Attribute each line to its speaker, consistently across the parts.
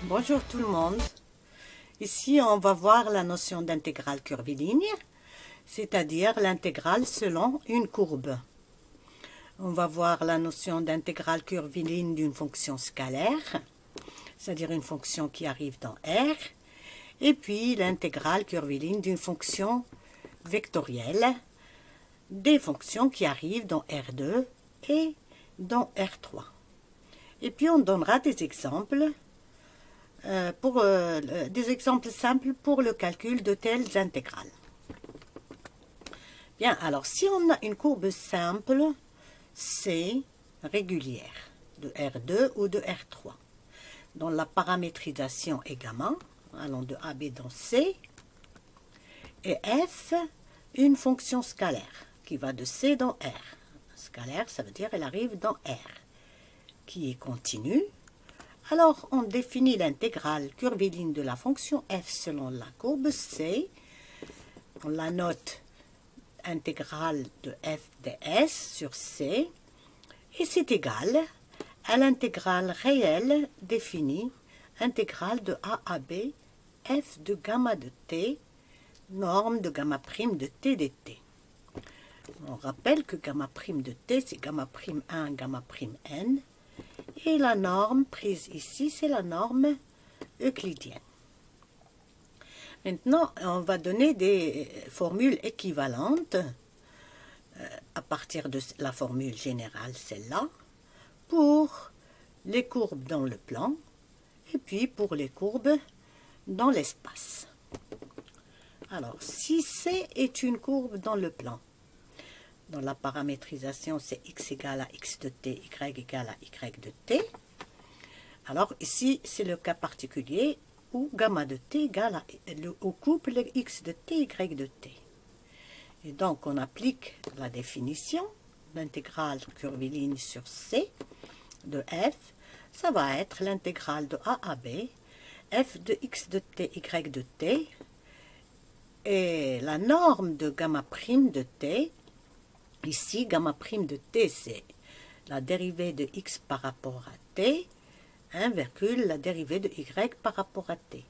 Speaker 1: Bonjour tout le monde. Ici, on va voir la notion d'intégrale curviligne, c'est-à-dire l'intégrale selon une courbe. On va voir la notion d'intégrale curviligne d'une fonction scalaire, c'est-à-dire une fonction qui arrive dans R, et puis l'intégrale curviligne d'une fonction vectorielle, des fonctions qui arrivent dans R2 et dans R3. Et puis on donnera des exemples simples pour le calcul de telles intégrales. Bien, alors si on a une courbe simple C régulière de R2 ou de R3, dont la paramétrisation est gamma, allant de AB dans C, et F, une fonction scalaire qui va de C dans R. Scalaire, ça veut dire qu'elle arrive dans R, qui est continue. Alors, on définit l'intégrale curviligne de la fonction f selon la courbe C. On la note intégrale de f ds sur C. Et c'est égal à l'intégrale réelle définie, intégrale de a à b, f de gamma de t, norme de gamma prime de t dt. On rappelle que gamma prime de t, c'est gamma prime 1, gamma prime n. Et la norme prise ici, c'est la norme euclidienne. Maintenant, on va donner des formules équivalentes à partir de la formule générale, celle-là, pour les courbes dans le plan et puis pour les courbes dans l'espace. Alors, si C est une courbe dans le plan, dans la paramétrisation, c'est x égale à x de t, y égale à y de t. Alors ici, c'est le cas particulier où gamma de t égale au couple x de t, y de t. Et donc, on applique la définition l'intégrale curviligne sur C de f. Ça va être l'intégrale de a à b, f de x de t, y de t. Et la norme de gamma prime de t, ici, gamma prime de t, c'est la dérivée de x par rapport à t, la dérivée de y par rapport à t.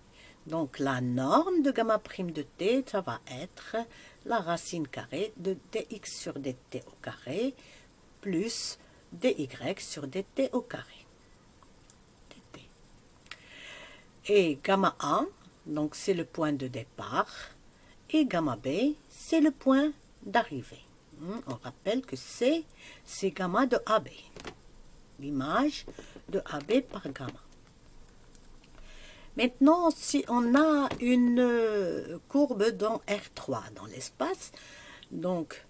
Speaker 1: Donc, la norme de gamma prime de t, ça va être la racine carrée de dx sur dt au carré plus dy sur dt au carré. dt. Et gamma a, donc c'est le point de départ, et gamma b, c'est le point d'arrivée. On rappelle que C, c'est gamma de AB, l'image de AB par gamma. Maintenant, si on a une courbe dans R3, dans l'espace, donc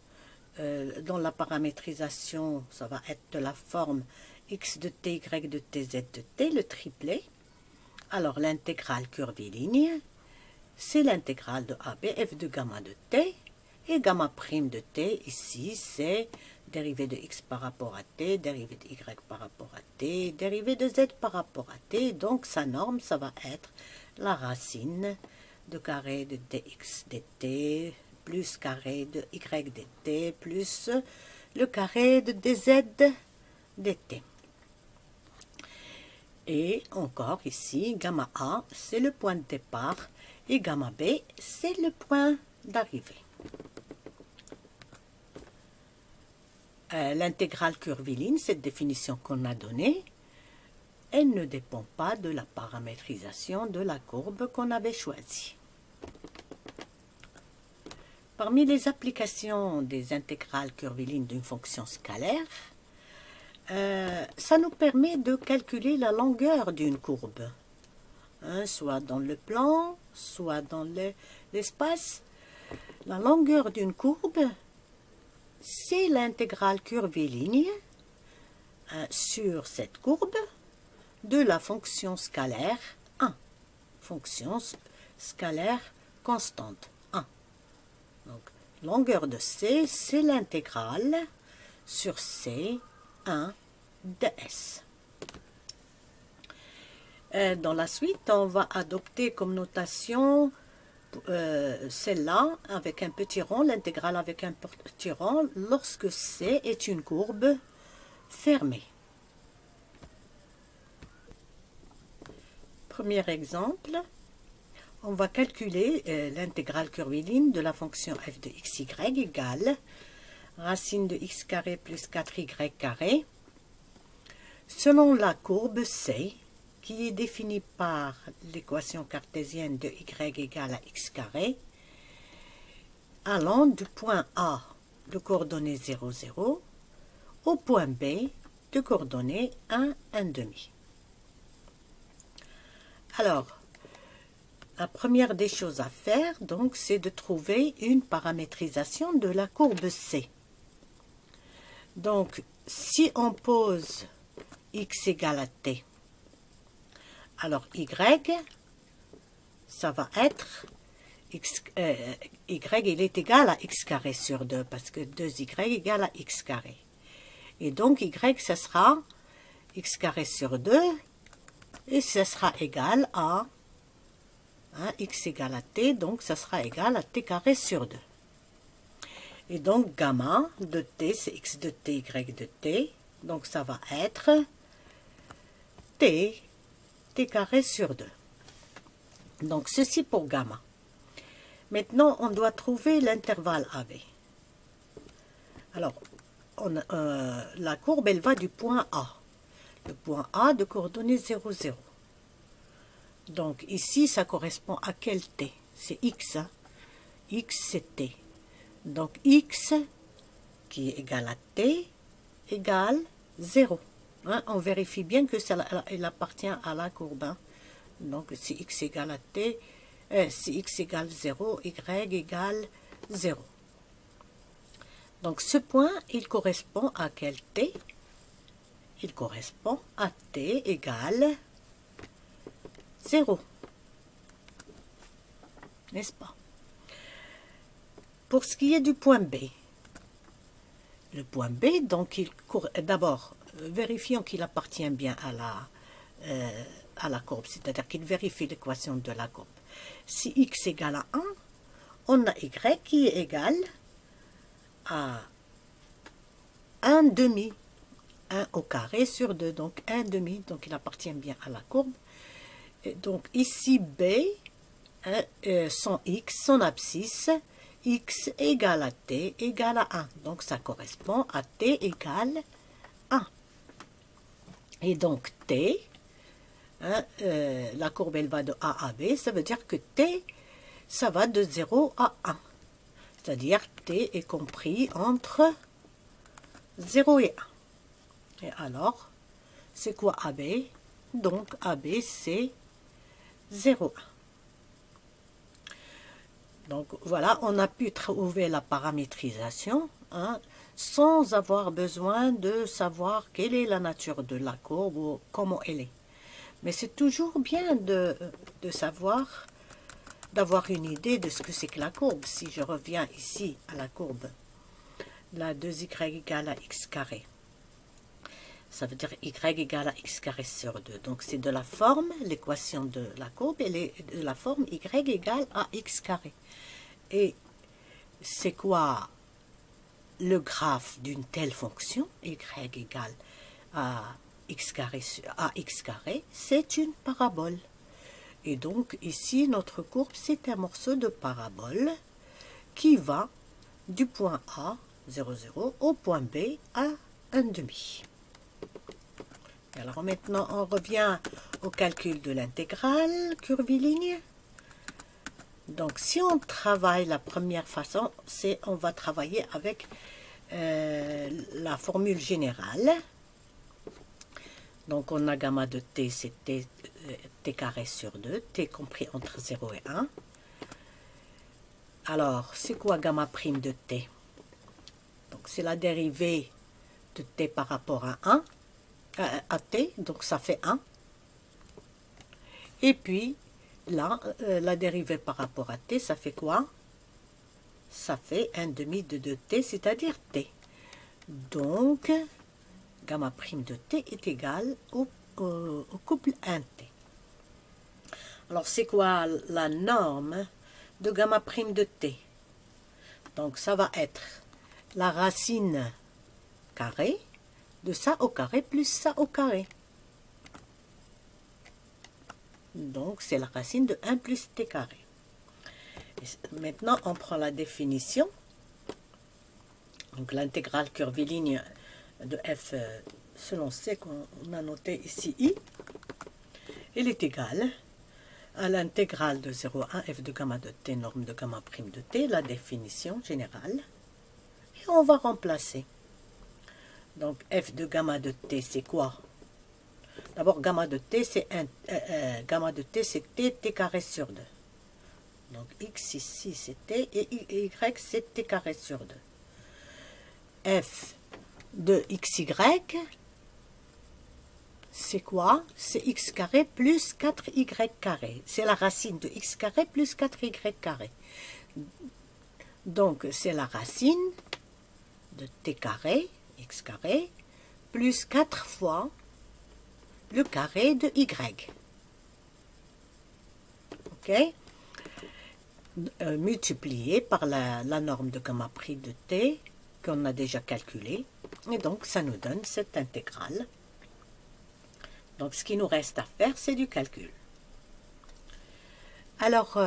Speaker 1: dans la paramétrisation, ça va être de la forme x de t, y de t, z de t, le triplet. Alors, l'intégrale curviligne, c'est l'intégrale de AB, f de gamma de t, et gamma prime de t, ici, c'est dérivée de x par rapport à t, dérivée de y par rapport à t, dérivée de z par rapport à t. Donc, sa norme, ça va être la racine de carré de dx dt plus carré de y dt plus le carré de dz dt. Et encore ici, gamma a, c'est le point de départ, et gamma b, c'est le point d'arrivée. L'intégrale curviligne, cette définition qu'on a donnée, elle ne dépend pas de la paramétrisation de la courbe qu'on avait choisie. Parmi les applications des intégrales curvilignes d'une fonction scalaire, ça nous permet de calculer la longueur d'une courbe, soit dans le plan, soit dans l'espace. La longueur d'une courbe, c'est l'intégrale curviligne sur cette courbe de la fonction scalaire 1. Fonction scalaire constante 1. Donc, longueur de C, c'est l'intégrale sur C 1 ds. Dans la suite, on va adopter comme notation celle-là avec un petit rond, l'intégrale avec un petit rond, lorsque C est une courbe fermée. Premier exemple, on va calculer l'intégrale curviligne de la fonction f de xy égale racine de x carré plus 4y carré selon la courbe C qui est définie par l'équation cartésienne de y égale à x carré allant du point A de coordonnées 0, 0 au point B de coordonnées 1, 1,5. Alors, la première des choses à faire, donc, c'est de trouver une paramétrisation de la courbe C. Donc, si on pose x égale à t, alors y, ça va être, y, il est égal à x carré sur 2, parce que 2y égale à x carré. Et donc, y, ça sera x carré sur 2, et ça sera égal à x égale à t, donc ça sera égal à t carré sur 2. Et donc, gamma de t, c'est x de t, y de t, donc ça va être t carré sur 2. Donc, ceci pour gamma. Maintenant, on doit trouver l'intervalle AB. Alors, la courbe, elle va du point A. Le point A de coordonnées 0, 0. Donc, ici, ça correspond à quel t? C'est x. Hein? X, c'est t. Donc, x qui est égal à t égale 0. Hein? On vérifie bien que ça il appartient à la courbe. Hein? Donc, si x égale à t, si x égale 0, y égale 0. Donc, ce point, il correspond à quel t? Il correspond à t égale 0. N'est-ce pas? Pour ce qui est du point B, le point B, donc, d'abord, vérifions qu'il appartient bien à la courbe, c'est-à-dire qu'il vérifie l'équation de la courbe. Si x égale à 1, on a y qui est égal à 1 demi, 1 au carré sur 2, donc 1 demi, donc il appartient bien à la courbe. Et donc ici B, son x, son abscisse, x égale à t égale à 1. Donc ça correspond à t égale 1. Et donc t, la courbe elle va de A à B, ça veut dire que t, ça va de 0 à 1. C'est-à-dire t est compris entre 0 et 1. Et alors, c'est quoi AB? Donc AB, c'est 0, 1. Donc voilà, on a pu trouver la paramétrisation sans avoir besoin de savoir quelle est la nature de la courbe ou comment elle est. Mais c'est toujours bien de savoir, d'avoir une idée de ce que c'est que la courbe. Si je reviens ici à la courbe, la 2y égale à x carré, ça veut dire y égale à x carré sur 2. Donc c'est de la forme, l'équation de la courbe, elle est de la forme y égale à x carré. Et c'est quoi le graphe d'une telle fonction, y égale à x carré, c'est une parabole. Et donc ici, notre courbe, c'est un morceau de parabole qui va du point A, 0, 0, au point B, à 1,5. Alors maintenant, on revient au calcul de l'intégrale curviligne. Donc, si on travaille la première façon, c'est on va travailler avec la formule générale. Donc, on a gamma de t, c'est t carré sur 2, t compris entre 0 et 1. Alors, c'est quoi gamma prime de t? Donc, c'est la dérivée de t par rapport à 1, à t, donc ça fait 1. Et puis, là, la dérivée par rapport à t, ça fait quoi? Ça fait 1,5 de 2t, c'est-à-dire t. Donc, gamma prime de t est égal au couple 1t. Alors, c'est quoi la norme de gamma prime de t? Donc, ça va être la racine carrée de ça au carré plus ça au carré. Donc, c'est la racine de 1 plus t carré. Et maintenant, on prend la définition. Donc, l'intégrale curviligne de f selon c qu'on a noté ici, i, elle est égale à l'intégrale de 0 à 1 f de gamma de t, norme de gamma prime de t, la définition générale. Et on va remplacer. Donc, f de gamma de t, c'est quoi? D'abord, gamma de t, c'est t carré sur 2. Donc, x ici, c'est t, et y, c'est t carré sur 2. F de xy, c'est quoi? C'est x carré plus 4y carré. C'est la racine de x carré plus 4y carré. Donc, c'est la racine de t carré, x carré, plus 4 fois le carré de y. Ok? Multiplié par la norme de gamma prime de t qu'on a déjà calculée. Et donc, ça nous donne cette intégrale. Donc, ce qui nous reste à faire, c'est du calcul. Alors,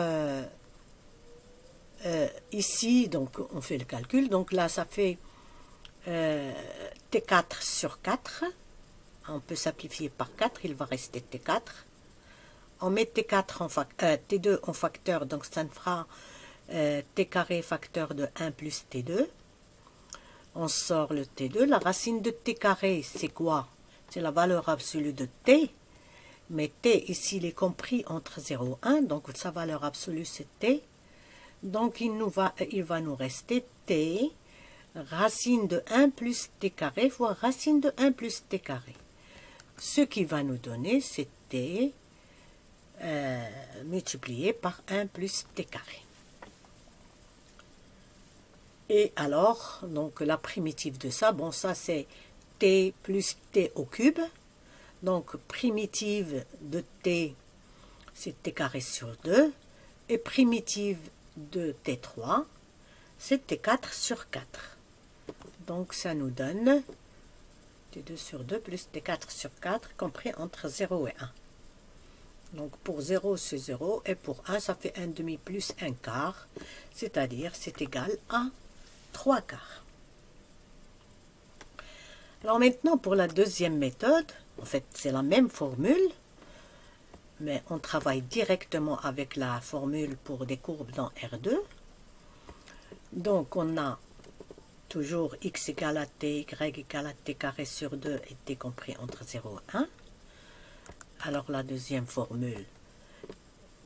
Speaker 1: ici, donc, on fait le calcul. Donc là, ça fait T4 sur 4. On peut simplifier par 4, il va rester T4. On met T4 en T2 en facteur, donc ça nous fera T carré facteur de 1 plus T2. On sort le T2. La racine de T carré, c'est quoi? C'est la valeur absolue de T. Mais T, ici, il est compris entre 0 et 1. Donc, sa valeur absolue, c'est T. Donc, il va nous rester T, racine de 1 plus T carré, fois racine de 1 plus T carré. Ce qui va nous donner, c'est T multiplié par 1 plus T carré. Et alors, donc la primitive de ça, bon, ça c'est T plus T au cube. Donc, primitive de T, c'est T carré sur 2. Et primitive de T3, c'est T4 sur 4. Donc, ça nous donne T2 sur 2 plus T4 sur 4, compris entre 0 et 1. Donc, pour 0, c'est 0. Et pour 1, ça fait 1 demi plus 1 quart. C'est-à-dire, c'est égal à 3 quarts. Alors maintenant, pour la deuxième méthode, en fait, c'est la même formule, mais on travaille directement avec la formule pour des courbes dans R2. Donc, on a toujours x égale à t, y égale à t carré sur 2 et t compris entre 0 et 1. Alors, la deuxième formule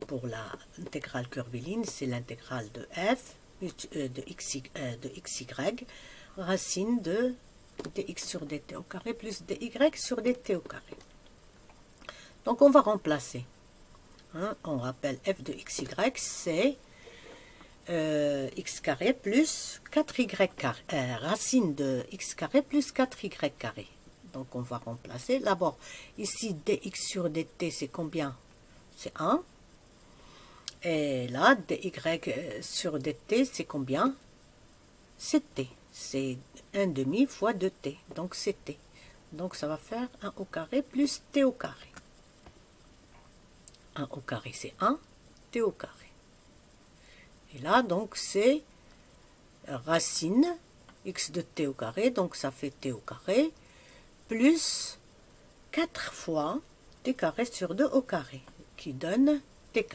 Speaker 1: pour l'intégrale curviligne, c'est l'intégrale de f de xy, racine de dx sur dt au carré plus dy sur dt au carré. Donc, on va remplacer. On rappelle f de xy, c'est x carré plus 4y carré, racine de x carré plus 4y carré. Donc, on va remplacer. D'abord, ici, dx sur dt, c'est combien? C'est 1. Et là, dy sur dt, c'est combien? C'est t. C'est 1 demi fois 2t. Donc, c'est t. Donc, ça va faire 1 au carré plus t au carré. 1 au carré, c'est 1. T au carré. Et là, donc, c'est racine x de t au carré. Donc, ça fait t au carré plus 4 fois t carré sur 2 au carré, qui donne t4.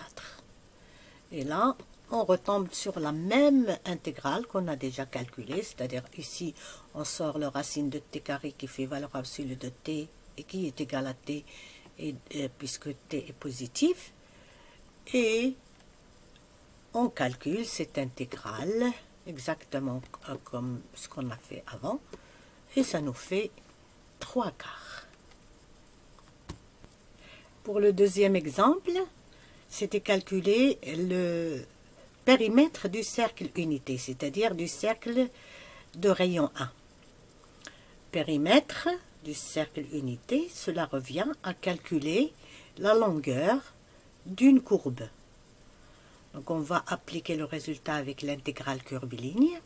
Speaker 1: Et là, on retombe sur la même intégrale qu'on a déjà calculée, c'est-à-dire ici, on sort le racine de t carré qui fait valeur absolue de t et qui est égal à t, puisque t est positif. Et on calcule cette intégrale exactement comme ce qu'on a fait avant. Et ça nous fait 3 quarts. Pour le deuxième exemple, c'était calculer le périmètre du cercle unité, c'est-à-dire du cercle de rayon 1. Périmètre du cercle unité, cela revient à calculer la longueur d'une courbe. Donc on va appliquer le résultat avec l'intégrale curviligne,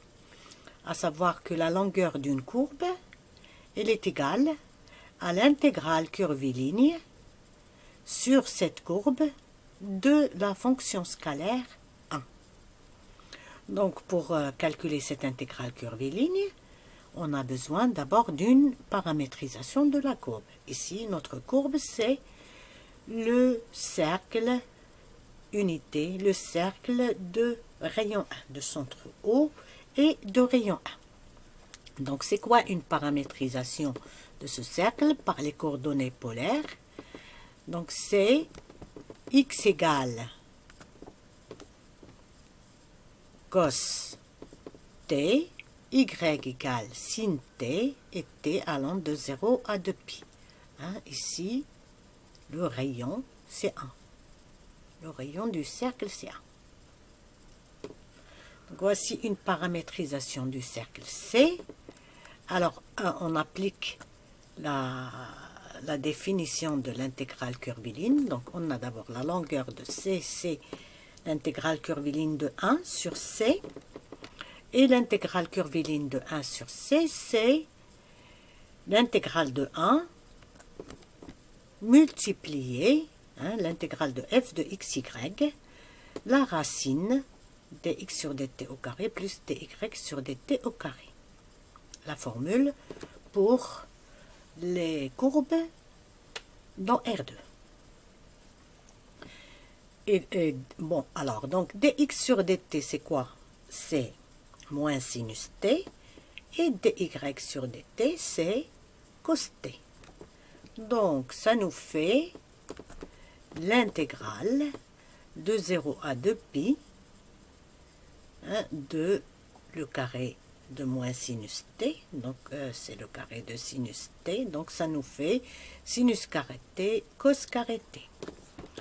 Speaker 1: à savoir que la longueur d'une courbe, elle est égale à l'intégrale curviligne sur cette courbe de la fonction scalaire 1. Donc pour calculer cette intégrale curviligne, on a besoin d'abord d'une paramétrisation de la courbe. Ici, notre courbe, c'est le cercle unité, le cercle de rayon 1, de centre O et de rayon 1. Donc, c'est quoi une paramétrisation de ce cercle par les coordonnées polaires? Donc, c'est x égale cos t, y égale sin t et t allant de 0 à 2π. Ici, le rayon, c'est 1. Le rayon du cercle, c'est 1. Donc, voici une paramétrisation du cercle C. Alors, on applique la définition de l'intégrale curviligne. Donc, on a d'abord la longueur de C, c'est l'intégrale curviligne de 1 sur C. Et l'intégrale curviligne de 1 sur C, c'est l'intégrale de 1 multipliée, l'intégrale de f de xy, la racine dx sur dt au carré plus dy sur dt au carré. La formule pour les courbes dans R2. Bon, alors, donc dx sur dt, c'est quoi? C'est moins sinus t, et dy sur dt, c'est cos t. Donc, ça nous fait l'intégrale de 0 à 2π de le carré de moins sinus t, donc c'est le carré de sinus t, donc ça nous fait sinus carré t, cos carré t.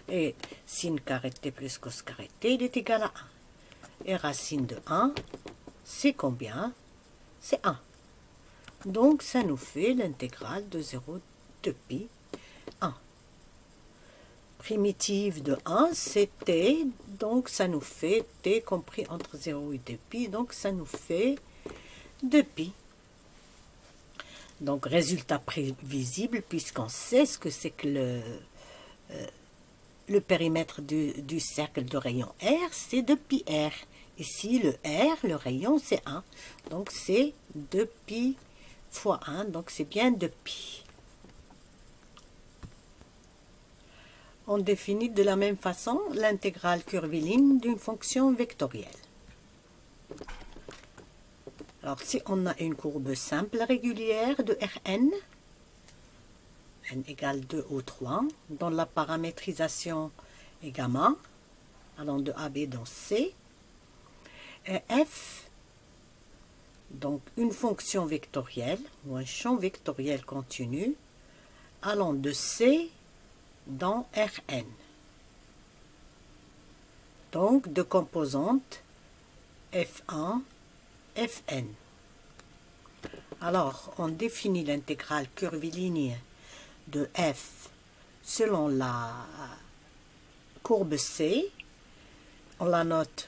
Speaker 1: Et sin carré t plus cos carré t, il est égal à 1. Et racine de 1, c'est combien? C'est 1. Donc ça nous fait l'intégrale de 0 de pi 1. Primitive de 1, c'est t, donc ça nous fait t compris entre 0 et 2π, donc ça nous fait 2π. Donc résultat prévisible, puisqu'on sait ce que c'est que le périmètre du cercle de rayon R, c'est 2πr. Ici, le R, le rayon, c'est 1. Donc c'est 2π fois 1, donc c'est bien 2π. On définit de la même façon l'intégrale curviligne d'une fonction vectorielle. Alors, si on a une courbe simple régulière de Rn, n égale 2 ou 3, dont la paramétrisation est gamma, allant de AB dans C, et F, donc une fonction vectorielle, ou un champ vectoriel continu, allant de C dans Rn. Donc, de composantes F1, Fn. Alors, on définit l'intégrale curviligne de f selon la courbe C. On la note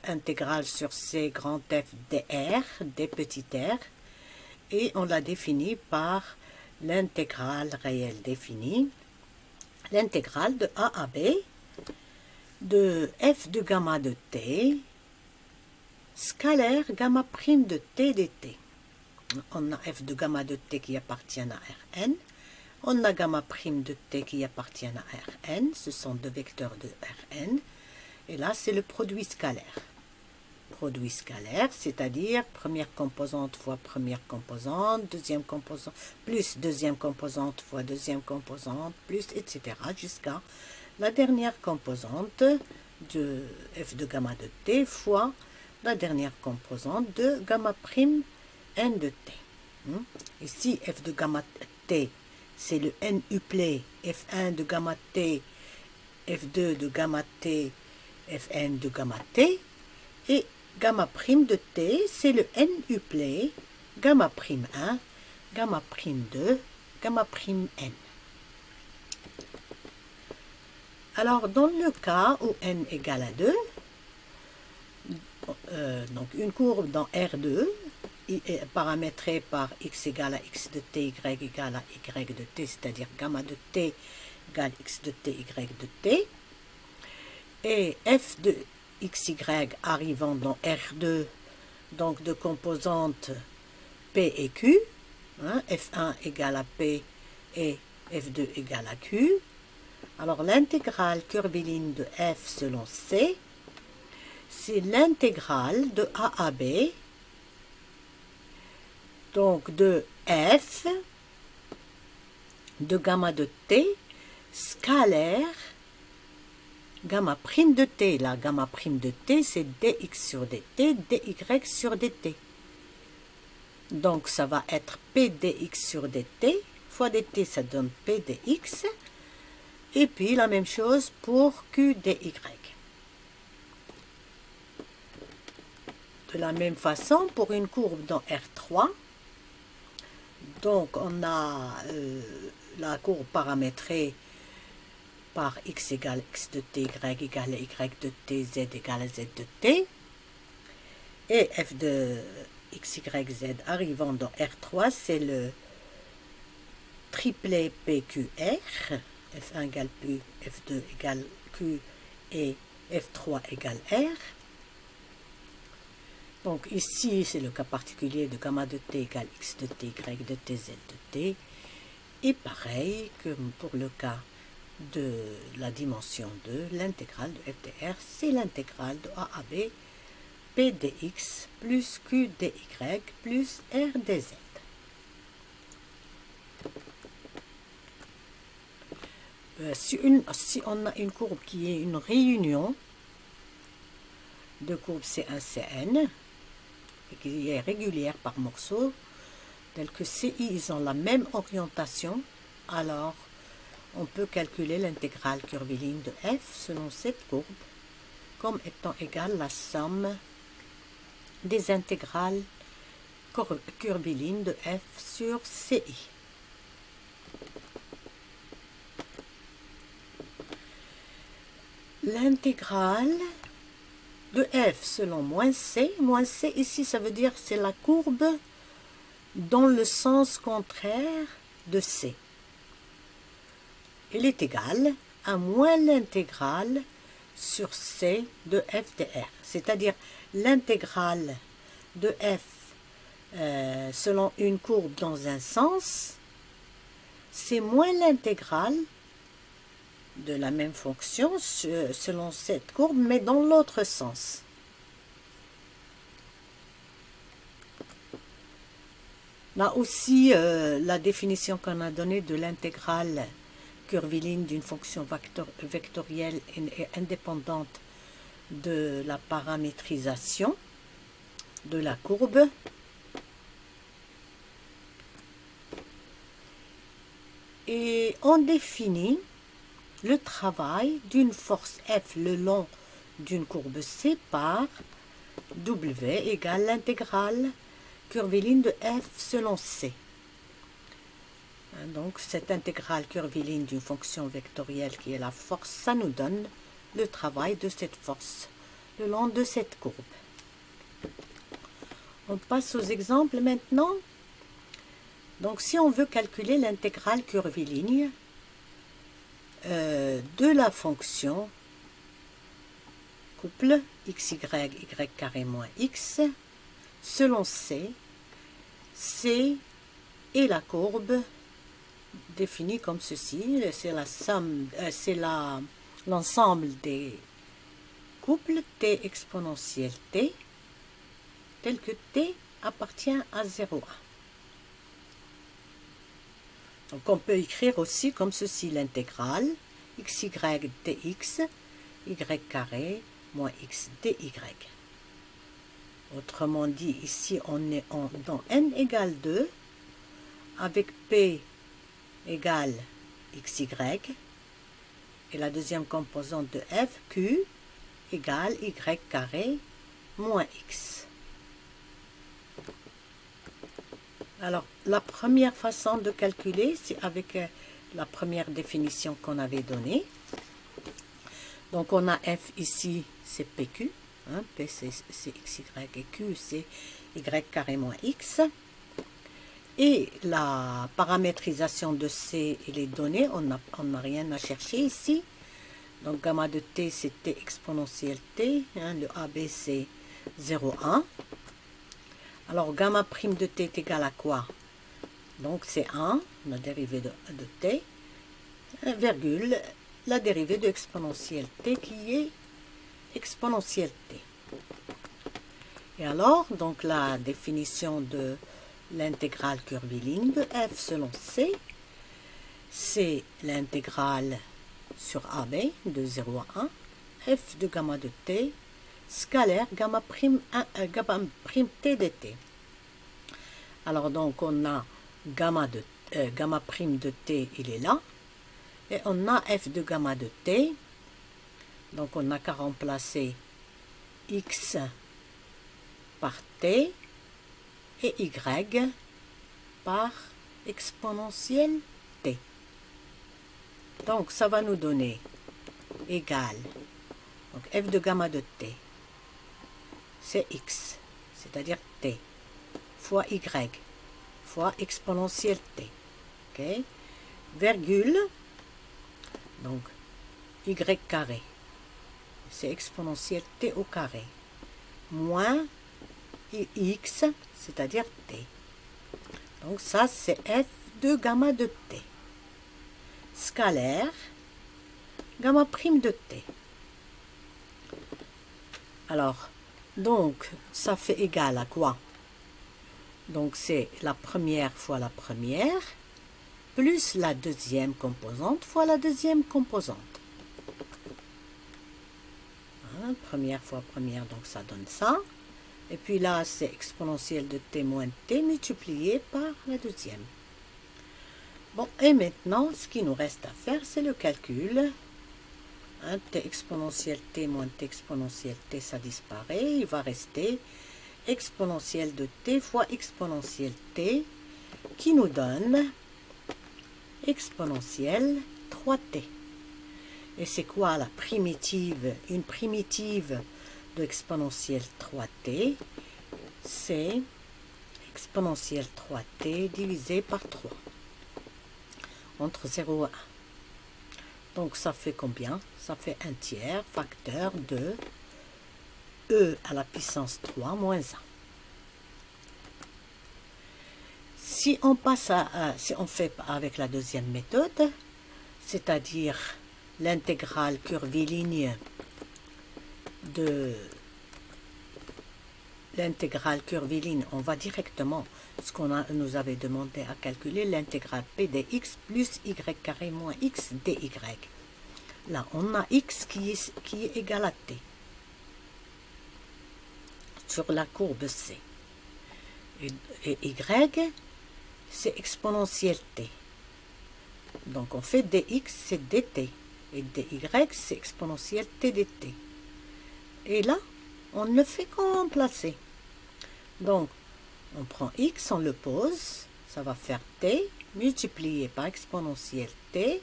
Speaker 1: intégrale sur C grand F dr, d petit r, et on la définit par l'intégrale réelle définie, l'intégrale de A à B de f de gamma de t scalaire gamma prime de t dt. On a f de gamma de t qui appartient à Rn, on a gamma prime de t qui appartient à Rn, ce sont deux vecteurs de Rn, et là c'est le produit scalaire. Produit scalaire, c'est-à-dire première composante fois première composante, deuxième composante, plus deuxième composante fois deuxième composante, plus etc. jusqu'à la dernière composante de f de gamma de t fois la dernière composante de gamma prime n de t. Ici, f de gamma t, c'est le n uplet, f1 de gamma t, f2 de gamma t, fn de gamma t, et gamma prime de t, c'est le n uplet, gamma prime 1, gamma prime 2, gamma prime n. Alors, dans le cas où n égale à 2, donc une courbe dans R2 est paramétrée par x égale à x de t, y égale à y de t, c'est-à-dire gamma de t égale x de t, y de t. Et f de xy arrivant dans R2, donc de composantes P et Q, hein, F1 égale à P et F2 égale à Q. Alors l'intégrale curviligne de F selon C, c'est l'intégrale de A à B, donc de F, de gamma de T, scalaire, gamma prime de T. La gamma prime de T, c'est dx sur dt, dy sur dt. Donc ça va être p dx sur dt, fois dt, ça donne p dx. Et puis la même chose pour q dy. De la même façon, pour une courbe dans R3, donc on a la courbe paramétrée par x égale x de t, y égale y de t, z égale z de t, et f de x, y, z arrivant dans R3, c'est le triplet PQR, F1 égale P, F2 égale Q et F3 égale R. Donc ici, c'est le cas particulier de gamma de t égale x de t, y de t, z de t. Et pareil que pour le cas de la dimension 2, l'intégrale de f de r, c'est l'intégrale de a à b, p dx plus q dy plus r dz. Si on a une courbe qui est une réunion de courbes C1, Cn, et qui est régulière par morceaux, tels que CI, ils ont la même orientation, alors on peut calculer l'intégrale curviligne de f selon cette courbe comme étant égale à la somme des intégrales curvilignes de f sur CI. L'intégrale de f selon moins c ici ça veut dire c'est la courbe dans le sens contraire de c. Elle est égale à moins l'intégrale sur c de f de r, c'est-à-dire l'intégrale de f selon une courbe dans un sens, c'est moins l'intégrale de la même fonction selon cette courbe, mais dans l'autre sens. Là aussi, la définition qu'on a donnée de l'intégrale curviligne d'une fonction vectorielle est indépendante de la paramétrisation de la courbe. Et on définit le travail d'une force F le long d'une courbe C par W égale l'intégrale curviligne de F selon C. Donc cette intégrale curviligne d'une fonction vectorielle qui est la force, ça nous donne le travail de cette force le long de cette courbe. On passe aux exemples maintenant. Donc si on veut calculer l'intégrale curviligne de la fonction couple xy, y carré moins x, selon C, C est la courbe définie comme ceci, c'est la somme, c'est l'ensemble des couples t exponentielle t, tel que t appartient à 0,1. Donc on peut écrire aussi comme ceci l'intégrale xy dx, y carré moins x dy. Autrement dit, ici on est dans n égale 2, avec p égale xy, et la deuxième composante de f, q, égale y carré moins x. Alors, la première façon de calculer, c'est avec la première définition qu'on avait donnée. Donc, on a f ici, c'est pq. Hein, p, c'est xy, et q, c'est y carré moins x. Et la paramétrisation de C et les données, on n'a rien à chercher ici. Donc gamma de t, c'est t exponentielle t. Hein, le AB, c'est 0,1. Alors gamma prime de t est égal à quoi? Donc c'est 1, la dérivée de t, virgule, la dérivée de exponentielle t qui est exponentielle t. Et alors, donc la définition de l'intégrale curviligne de f selon c, c'est l'intégrale sur AB de 0 à 1, f de gamma de t, scalaire gamma prime t dt. Alors donc on a gamma prime de t, il est là, et on a f de gamma de t, donc on n'a qu'à remplacer x par t et y par exponentielle t. Donc ça va nous donner égal, donc f de gamma de t, c'est x, c'est-à-dire t, fois y, fois exponentielle t, ok, virgule, donc y carré, c'est exponentielle t au carré, moins x, c'est-à-dire t. Donc ça, c'est f de gamma de t. Scalaire, gamma prime de t. Alors, donc, ça fait égal à quoi? Donc, c'est la première fois la première, plus la deuxième composante fois la deuxième composante. Hein, première fois première, donc ça donne ça. Et puis là, c'est exponentielle de t moins t multiplié par la deuxième. Bon, et maintenant, ce qui nous reste à faire, c'est le calcul. Hein, t exponentielle t moins t exponentielle t, ça disparaît. Il va rester exponentielle de t fois exponentielle t, qui nous donne exponentielle 3t. Et c'est quoi la primitive? Une primitive de exponentielle 3t, c'est exponentielle 3t divisé par 3, entre 0 et 1. Donc ça fait combien? Ça fait 1 tiers, facteur de e à la puissance 3 moins 1. Si on passe si on fait avec la deuxième méthode, c'est-à-dire l'intégrale curviligne de l'intégrale curviligne, on va directement, ce qu'on nous avait demandé à calculer, l'intégrale p dx plus y carré moins x dy. Là, on a x qui est égal à t sur la courbe C. Et y, c'est exponentielle t. Donc, on fait dx, c'est dt. Et dy, c'est exponentielle t dt. Et là, on ne fait qu'en remplacer. Donc, on prend x, on le pose, ça va faire t, multiplié par exponentielle t,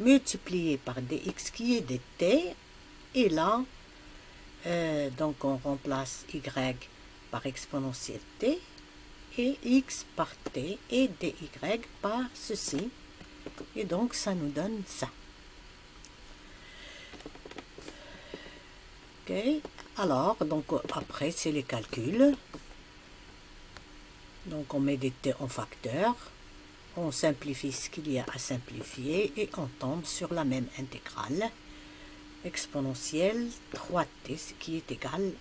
Speaker 1: multiplié par dx qui est dt, et là, donc on remplace y par exponentielle t, et x par t, et dy par ceci, et donc ça nous donne ça. Ok, alors, donc après c'est les calculs. Donc on met des t en facteur, on simplifie ce qu'il y a à simplifier et on tombe sur la même intégrale exponentielle 3t, ce qui est égal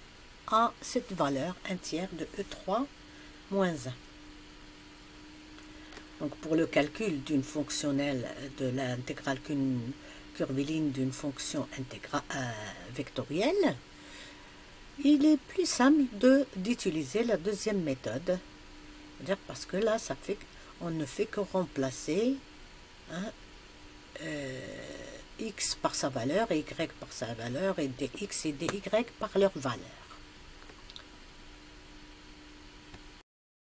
Speaker 1: à cette valeur 1 tiers de E3 moins 1. Donc pour le calcul d'une fonctionnelle de l'intégrale curviligne d'une fonction vectorielle, il est plus simple d'utiliser la deuxième méthode. Parce que là, ça fait qu'on ne fait que remplacer x par sa valeur, et y par sa valeur, et dx et dy par leur valeur.